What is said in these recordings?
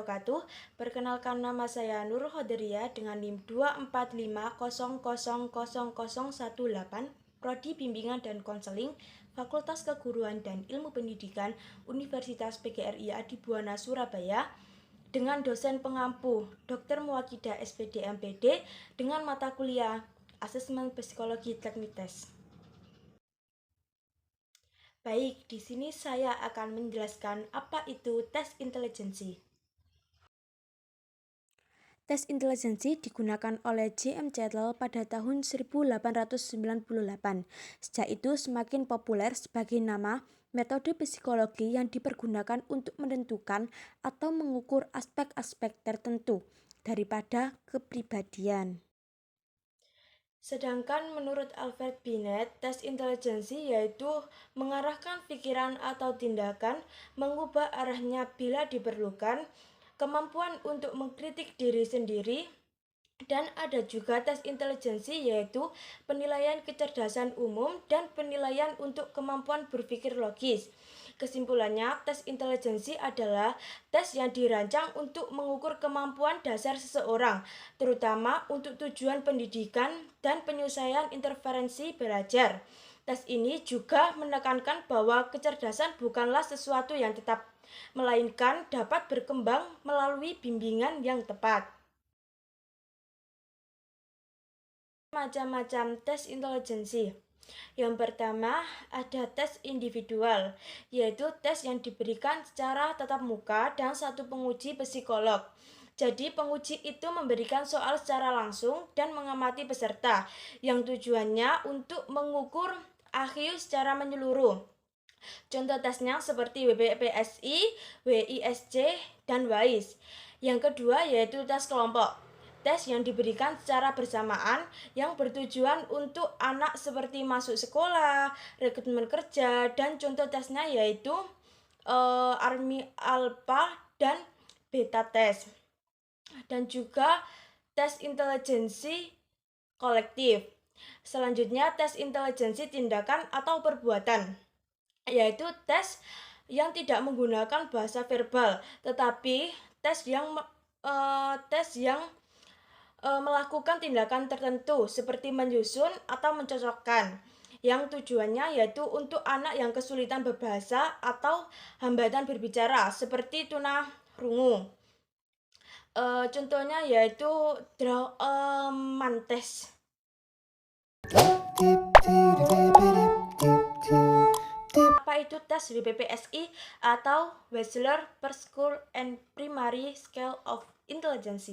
wabarakatuh. Perkenalkan, nama saya Nurul Khoderia dengan NIM 245000018, Prodi Bimbingan dan Konseling, Fakultas Keguruan dan Ilmu Pendidikan, Universitas PGRI Adibuana Surabaya, dengan dosen pengampu Dr. Muwakidah SPD MPD dengan mata kuliah Asesmen Psikologi Teknik Tes. Baik, di sini saya akan menjelaskan apa itu tes intelijensi. Tes intelijensi digunakan oleh J.M. Cettle pada tahun 1898. Sejak itu semakin populer sebagai nama metode psikologi yang dipergunakan untuk menentukan atau mengukur aspek-aspek tertentu daripada kepribadian. Sedangkan menurut Alfred Binet, tes intelijensi yaitu mengarahkan pikiran atau tindakan, mengubah arahnya bila diperlukan, kemampuan untuk mengkritik diri sendiri, dan ada juga tes intelijensi yaitu penilaian kecerdasan umum dan penilaian untuk kemampuan berpikir logis. Kesimpulannya, tes intelijensi adalah tes yang dirancang untuk mengukur kemampuan dasar seseorang, terutama untuk tujuan pendidikan dan penyelesaian interferensi belajar. Tes ini juga menekankan bahwa kecerdasan bukanlah sesuatu yang tetap, melainkan dapat berkembang melalui bimbingan yang tepat. Macam-macam tes intelijensi. Yang pertama, ada tes individual, yaitu tes yang diberikan secara tatap muka dan satu penguji psikolog. Jadi penguji itu memberikan soal secara langsung dan mengamati peserta, yang tujuannya untuk mengukur IQ secara menyeluruh. Contoh tesnya seperti WPPSI, WISC, dan WAIS. Yang kedua yaitu tes kelompok. Tes yang diberikan secara bersamaan yang bertujuan untuk anak seperti masuk sekolah, rekrutmen kerja, dan contoh tesnya yaitu Army Alpha dan Beta Test. Dan juga tes intelijensi kolektif. Selanjutnya tes intelijensi tindakan atau perbuatan, yaitu tes yang tidak menggunakan bahasa verbal, tetapi tes yang melakukan tindakan tertentu seperti menyusun atau mencocokkan, yang tujuannya yaitu untuk anak yang kesulitan berbahasa atau hambatan berbicara seperti tunarungu. Contohnya yaitu Mantes. Apa itu tes WPPSI atau Wechsler per School and Primary Scale of Intelligence?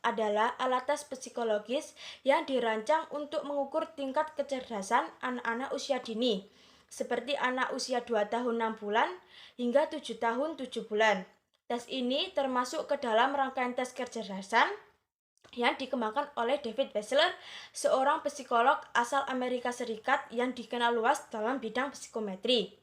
Adalah alat tes psikologis yang dirancang untuk mengukur tingkat kecerdasan anak-anak usia dini, seperti anak usia 2 tahun 6 bulan hingga 7 tahun 7 bulan. Tes ini termasuk ke dalam rangkaian tes kecerdasan yang dikembangkan oleh David Wechsler, seorang psikolog asal Amerika Serikat yang dikenal luas dalam bidang psikometri.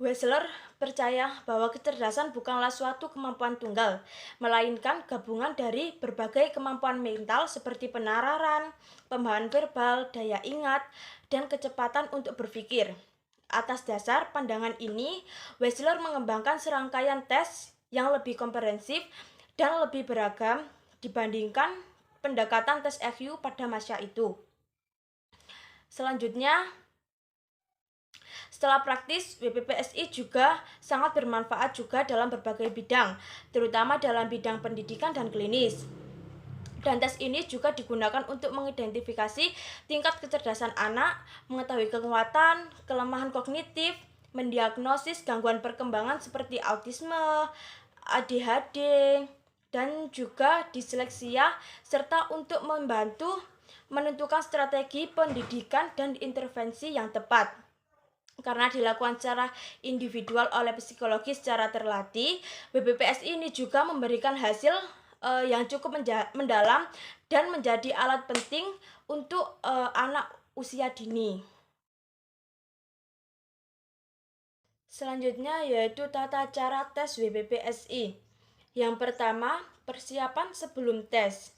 Wechsler percaya bahwa kecerdasan bukanlah suatu kemampuan tunggal, melainkan gabungan dari berbagai kemampuan mental seperti penararan, pemahaman verbal, daya ingat, dan kecepatan untuk berpikir. Atas dasar pandangan ini, Wechsler mengembangkan serangkaian tes yang lebih komprehensif dan lebih beragam dibandingkan pendekatan tes IQ pada masa itu. Selanjutnya, setelah praktis, WPPSI juga sangat bermanfaat juga dalam berbagai bidang, terutama dalam bidang pendidikan dan klinis. Dan tes ini juga digunakan untuk mengidentifikasi tingkat kecerdasan anak, mengetahui kekuatan, kelemahan kognitif, mendiagnosis gangguan perkembangan seperti autisme, ADHD, dan juga disleksia, serta untuk membantu menentukan strategi pendidikan dan intervensi yang tepat. Karena dilakukan secara individual oleh psikologi secara terlatih, WPPSI ini juga memberikan hasil yang cukup mendalam dan menjadi alat penting untuk anak usia dini. Selanjutnya yaitu tata cara tes WPPSI. Yang pertama, persiapan sebelum tes,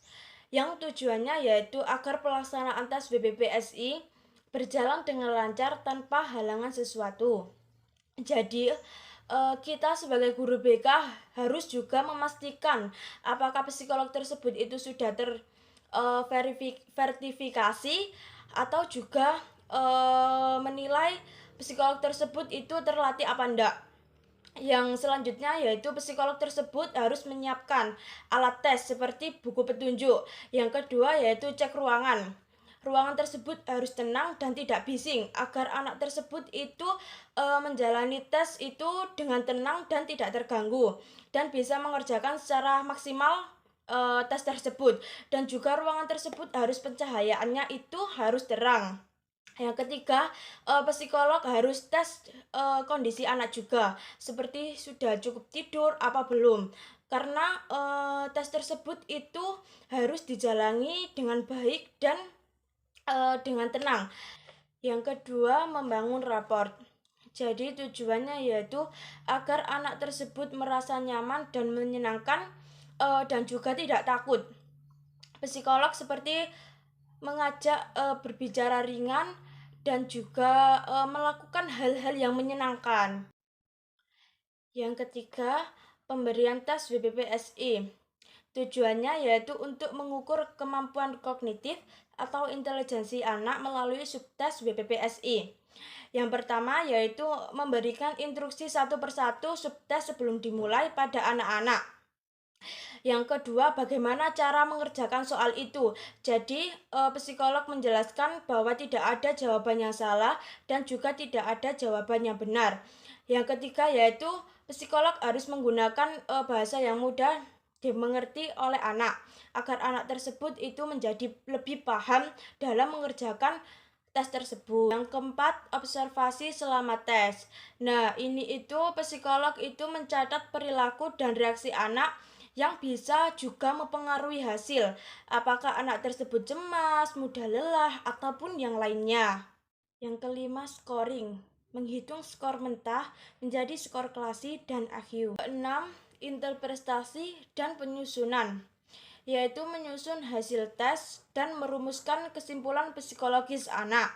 yang tujuannya yaitu agar pelaksanaan tes WPPSI berjalan dengan lancar tanpa halangan sesuatu. Jadi, kita sebagai guru BK harus juga memastikan apakah psikolog tersebut itu sudah vertifikasi atau juga menilai psikolog tersebut itu terlatih apa enggak. Yang selanjutnya yaitu psikolog tersebut harus menyiapkan alat tes seperti buku petunjuk. Yang kedua yaitu cek ruangan. Ruangan tersebut harus tenang dan tidak bising agar anak tersebut itu menjalani tes itu dengan tenang dan tidak terganggu dan bisa mengerjakan secara maksimal tes tersebut. Dan juga ruangan tersebut harus pencahayaannya itu harus terang. Yang ketiga, psikolog harus tes kondisi anak juga, seperti sudah cukup tidur apa belum. Karena tes tersebut itu harus dijalani dengan baik dan dengan tenang. Yang kedua, membangun raport. Jadi tujuannya yaitu agar anak tersebut merasa nyaman dan menyenangkan dan juga tidak takut. Psikolog seperti mengajak berbicara ringan dan juga melakukan hal-hal yang menyenangkan. Yang ketiga, pemberian tes WPPSI. Tujuannya yaitu untuk mengukur kemampuan kognitif atau intelijensi anak melalui subtes WPPSI. Yang pertama yaitu memberikan instruksi satu persatu subtes sebelum dimulai pada anak-anak. Yang kedua, bagaimana cara mengerjakan soal itu. Jadi, psikolog menjelaskan bahwa tidak ada jawaban yang salah dan juga tidak ada jawaban yang benar. Yang ketiga yaitu psikolog harus menggunakan bahasa yang mudah dimengerti oleh anak agar anak tersebut itu menjadi lebih paham dalam mengerjakan tes tersebut. Yang keempat, observasi selama tes. Nah, ini itu psikolog itu mencatat perilaku dan reaksi anak yang bisa juga mempengaruhi hasil. Apakah anak tersebut cemas, mudah lelah, ataupun yang lainnya. Yang kelima, scoring. Menghitung skor mentah menjadi skor klasi dan IQ. Keenam, interpretasi dan penyusunan, yaitu menyusun hasil tes dan merumuskan kesimpulan psikologis anak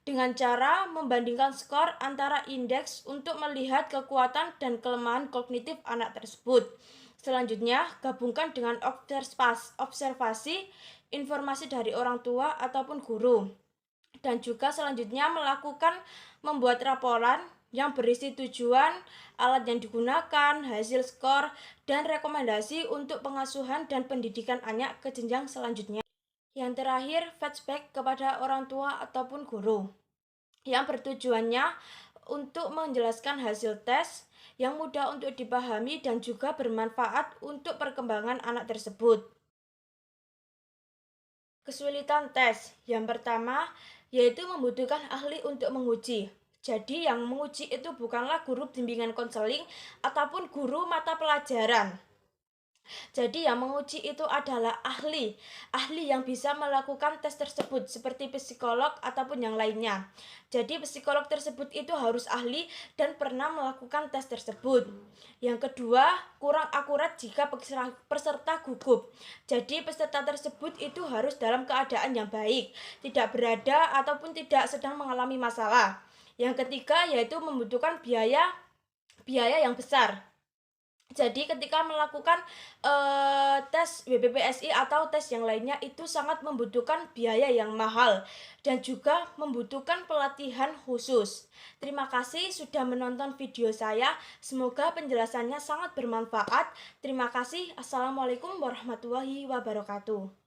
dengan cara membandingkan skor antara indeks untuk melihat kekuatan dan kelemahan kognitif anak tersebut. Selanjutnya, gabungkan dengan observasi informasi dari orang tua ataupun guru. Dan juga selanjutnya membuat laporan yang berisi tujuan, alat yang digunakan, hasil skor, dan rekomendasi untuk pengasuhan dan pendidikan anak ke jenjang selanjutnya. Yang terakhir, feedback kepada orang tua ataupun guru yang bertujuannya untuk menjelaskan hasil tes yang mudah untuk dipahami dan juga bermanfaat untuk perkembangan anak tersebut. Kesulitan tes yang pertama yaitu membutuhkan ahli untuk menguji. Jadi yang menguji itu bukanlah guru bimbingan konseling ataupun guru mata pelajaran. Jadi yang menguji itu adalah ahli yang bisa melakukan tes tersebut seperti psikolog ataupun yang lainnya. Jadi psikolog tersebut itu harus ahli dan pernah melakukan tes tersebut. Yang kedua, kurang akurat jika peserta gugup. Jadi peserta tersebut itu harus dalam keadaan yang baik, tidak berada ataupun tidak sedang mengalami masalah. Yang ketiga yaitu membutuhkan biaya yang besar. Jadi ketika melakukan tes WPPSI atau tes yang lainnya itu sangat membutuhkan biaya yang mahal dan juga membutuhkan pelatihan khusus. Terima kasih sudah menonton video saya. Semoga penjelasannya sangat bermanfaat. Terima kasih. Assalamualaikum warahmatullahi wabarakatuh.